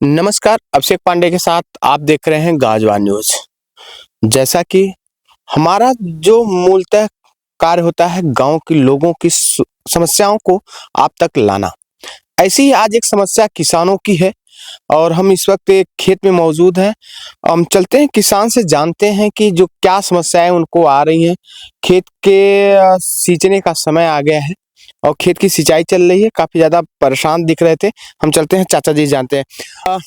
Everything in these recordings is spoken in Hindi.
नमस्कार, अभिषेक पांडे के साथ आप देख रहे हैं गाजवान न्यूज़। जैसा कि हमारा जो मूलतः कार्य होता है गाँव के लोगों की समस्याओं को आप तक लाना। ऐसी ही आज एक समस्या किसानों की है और हम इस वक़्त एक खेत में मौजूद हैं। हम चलते हैं किसान से जानते हैं कि जो क्या समस्याएँ उनको आ रही हैं। खेत के सींचने का समय आ गया है और खेत की सिंचाई चल रही है, काफ़ी ज़्यादा परेशान दिख रहे थे। हम चलते हैं चाचा जी से जानते हैं।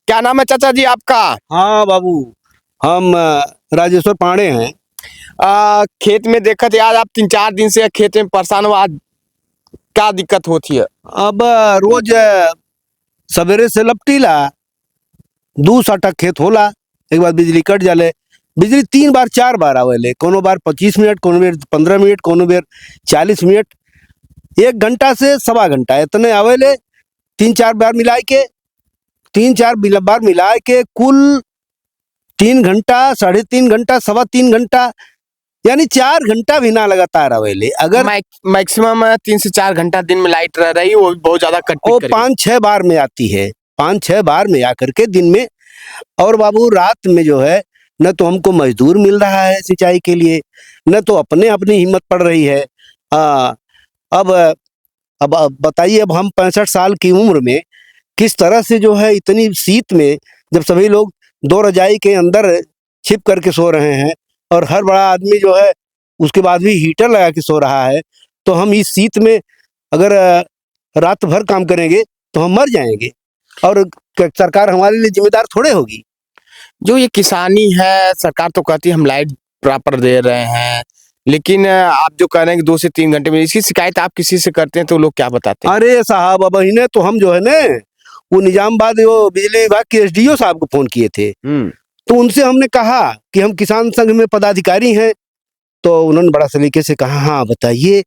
क्या नाम है चाचा जी आपका? हाँ बाबू, हम राजेश्वर पांडे हैं। खेत में देखत है आज आप 3-4 दिन से खेत में परेशान हो, आज क्या दिक्कत होती है? अब रोज सवेरे से लपटीला 2 साटा खेत होला, एक बार बिजली कट जाले। बिजली 3 बार 4 बार आवेले, कोनो बार 25 मिनट, कोनो बार 15 मिनट, कोनो बार 40 मिनट, 1 घंटा से सवा घंटा इतने आवेले। 3-4 बार मिलाए के 3-4 बार मिलाए के कुल 3 घंटा, 3.5 घंटा, सवा 3 घंटा, यानी 4 घंटा भी ना लगातार आवेले। अगर मैक्सिमम 3 से 4 घंटा दिन में लाइट रह रही है, वो भी बहुत ज्यादा वो कट-पिट करेगी। 5-6 बार में आती है, 5-6 बार में आकर के दिन में। और बाबू रात में जो है न तो हमको मजदूर मिल रहा है सिंचाई के लिए, न तो अपने अपनी हिम्मत पड़ रही है। अब अब बताइए, अब हम 65 साल की उम्र में किस तरह से जो है इतनी शीत में, जब सभी लोग 2 रजाई के अंदर छिप करके सो रहे हैं और हर बड़ा आदमी जो है उसके बाद भी हीटर लगा के सो रहा है, तो हम इस शीत में अगर रात भर काम करेंगे तो हम मर जाएंगे और सरकार हमारे लिए जिम्मेदार थोड़े होगी। जो ये किसानी है, सरकार तो कहती है हम लाइट प्रॉपर दे रहे हैं, लेकिन आप जो कह रहे हैं कि 2 से 3 घंटे में, इसकी शिकायत आप किसी से करते हैं तो लोग क्या बताते हैं? अरे साहब, अब इन्हें तो हम जो है ना वो निजामबाद वो बिजली विभाग के एसडीओ साहब को फोन किए थे, तो उनसे हमने कहा कि हम किसान संघ में पदाधिकारी हैं, तो उन्होंने बड़ा सलीके से कहा हाँ बताइए।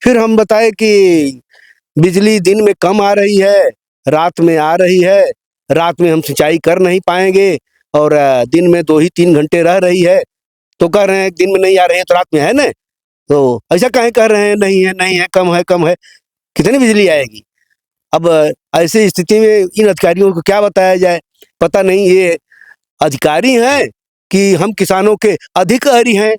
फिर हम बताए कि बिजली दिन में कम आ रही है, रात में आ रही है, रात में हम सिंचाई कर नहीं पाएंगे और दिन में 2 ही 3 घंटे रह रही है। तो कह रहे हैं दिन में नहीं आ रही है तो रात में है ना, तो ऐसा काहे कह रहे हैं नहीं है नहीं है, कम है कम है, कितनी बिजली आएगी? अब ऐसी स्थिति में इन अधिकारियों को क्या बताया जाए? पता नहीं ये अधिकारी हैं कि हम किसानों के अधिकारी हैं।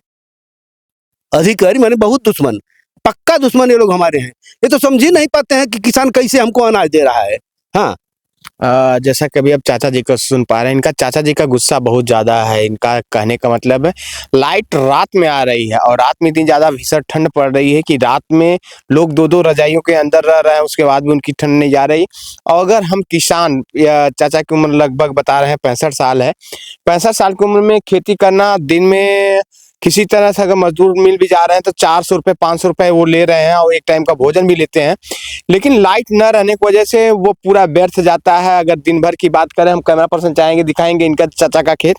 अधिकारी माने बहुत दुश्मन, पक्का दुश्मन ये लोग हमारे हैं। ये तो समझ ही नहीं पाते हैं कि किसान कैसे हमको अनाज दे रहा है। हाँ, जैसा कि अभी आप चाचा जी को सुन पा रहे हैं, इनका चाचा जी का गुस्सा बहुत ज़्यादा है। इनका कहने का मतलब है लाइट रात में आ रही है और रात में इतनी ज़्यादा भीषण ठंड पड़ रही है कि रात में लोग 2-2 रजाइयों के अंदर रह रहे हैं, उसके बाद भी उनकी ठंड नहीं जा रही। और अगर हम किसान, या चाचा की उम्र लगभग बता रहे हैं 65 साल है, 65 साल की उम्र में खेती करना, दिन में किसी तरह से अगर मजदूर मिल भी जा रहे हैं तो 400 रुपये 500 रुपये वो ले रहे हैं और एक टाइम का भोजन भी लेते हैं, लेकिन लाइट न रहने की वजह से वो पूरा व्यर्थ जाता है। अगर दिन भर की बात करें, हम कैमरा पर्सन चाहेंगे दिखाएंगे इनका चाचा का खेत।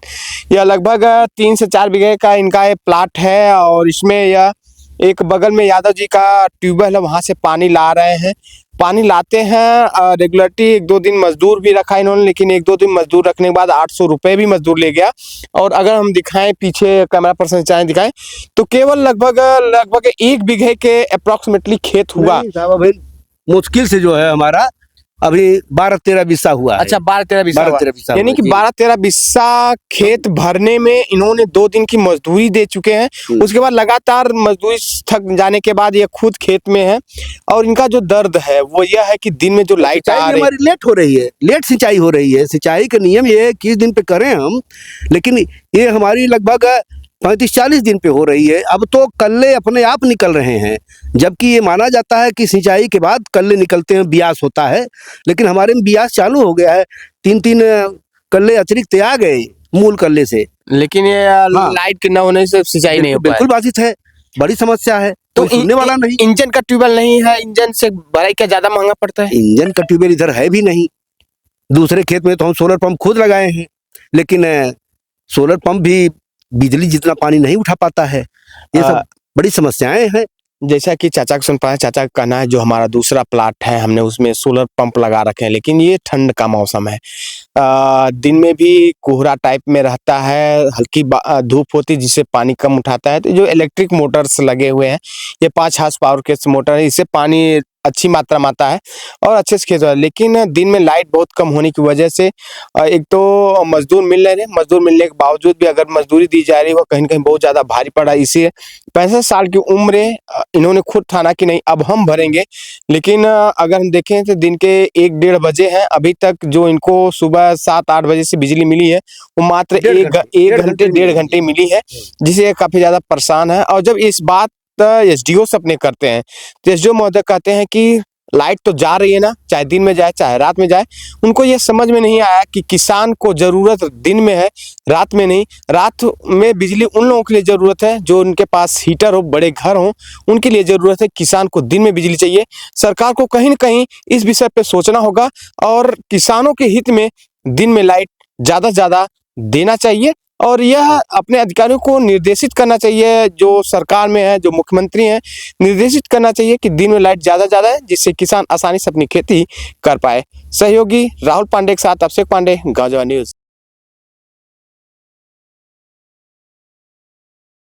यह लगभग 3 से 4 बीघे का इनका ये प्लाट है और इसमें यह एक बगल में यादव जी का ट्यूबवेल है, वहाँ से पानी ला रहे हैं। पानी लाते हैं रेगुलरली, 1-2 दिन मजदूर भी रखा इन्होंने, लेकिन 1-2 दिन मजदूर रखने के बाद 800 रुपये भी मजदूर ले गया। और अगर हम दिखाएं पीछे, कैमरा पर्सन चाहें दिखाएं, तो केवल लगभग 1 बीघे के अप्रॉक्सीमेटली खेत हुआ। अभी मुश्किल से जो है हमारा अभी 12-13 बिस्सा हुआ है। अच्छा, 12-13 बिस्सा हुआ। 12-13 बिस्सा यानी कि 12-13 बिस्सा खेत भरने में इन्होंने 2 दिन की मजदूरी दे चुके हैं। उसके बाद लगातार मजदूरी थक जाने के बाद ये खुद खेत में है और इनका जो दर्द है वो यह है कि दिन में जो लाइट आ रही है, हमारी लेट हो रही है, लेट सिंचाई हो रही है। सिंचाई का नियम ये है 21 दिन पे करें हम, लेकिन ये हमारी लगभग 35-40 दिन पे हो रही है। अब तो कल्ले अपने आप निकल रहे हैं, जबकि ये माना जाता है कि सिंचाई के बाद कल्ले निकलते हैं, बियास होता है, लेकिन हमारे में बियास चालू हो गया है। 3-3 कल्ले अतिरिक्त आ गए मूल कल्ले से, लेकिन ये लाइट न होने से सिंचाई नहीं हो पाई। बिल्कुल बाधित है, बड़ी समस्या है। तो सुनने वाला नहीं। इंजन का ट्यूबवेल नहीं है, इंजन से भराई का ज्यादा महंगा पड़ता है। इंजन का ट्यूबवेल इधर है भी नहीं। दूसरे खेत में तो हम सोलर पंप खुद लगाए हैं, लेकिन सोलर पंप भी बिजली जितना पानी नहीं उठा पाता है। ये सब बड़ी समस्याएं हैं। जैसा कि चाचा को सुन पाए, चाचा का कहना है जो हमारा दूसरा प्लाट है हमने उसमें सोलर पंप लगा रखे हैं, लेकिन ये ठंड का मौसम है, दिन में भी कोहरा टाइप में रहता है, हल्की धूप होती है जिससे पानी कम उठाता है। तो जो इलेक्ट्रिक मोटर्स लगे हुए हैं, ये 5 हार्स पावर के मोटर है, इससे पानी अच्छी मात्रा में आता है और अच्छे से खेत होता है। लेकिन दिन में लाइट बहुत कम होने की वजह से एक तो मजदूर मिल रहे हैं, मजदूर मिलने के बावजूद भी अगर मजदूरी दी जा रही है वो कहीं न कहीं बहुत ज़्यादा भारी पड़ रहा है। इसीलिए 65 साल की उम्र है, इन्होंने खुद ठाना कि नहीं अब हम भरेंगे। लेकिन अगर हम देखें तो दिन के 1 डेढ़ बजे हैं, अभी तक जो इनको सुबह 7-8 बजे से बिजली मिली है, वो मात्र 1 घंटे डेढ़ घंटे मिली है, जिससे ये काफ़ी ज़्यादा परेशान है। और जब इस बात एसडीओ से अपने करते हैं, तो एसडीओ महोदय कहते हैं कि लाइट तो जा रही है ना, चाहे दिन में जाए, चाहे रात में जाए। उनको ये समझ में नहीं आया कि किसान को ज़रूरत दिन में है, रात में नहीं। रात में बिजली उन लोगों के लिए ज़रूरत है जो उनके पास हीटर हो, बड़े घर हों, उनके लिए ज़रूरत है। किसान को दिन में बिजली चाहिए। सरकार को कहीं न कहीं इस विषय पे सोचना होगा और किसानों के हित में दिन में लाइट ज़्यादा से ज़्यादा देना चाहिए और यह अपने अधिकारियों को निर्देशित करना चाहिए, जो सरकार में है, जो मुख्यमंत्री हैं, निर्देशित करना चाहिए कि दिन में लाइट ज़्यादा से ज़्यादा है, जिससे किसान आसानी से अपनी खेती कर पाए। सहयोगी राहुल पांडे के साथ अभिषेक पांडे, गाँव जवान न्यूज़।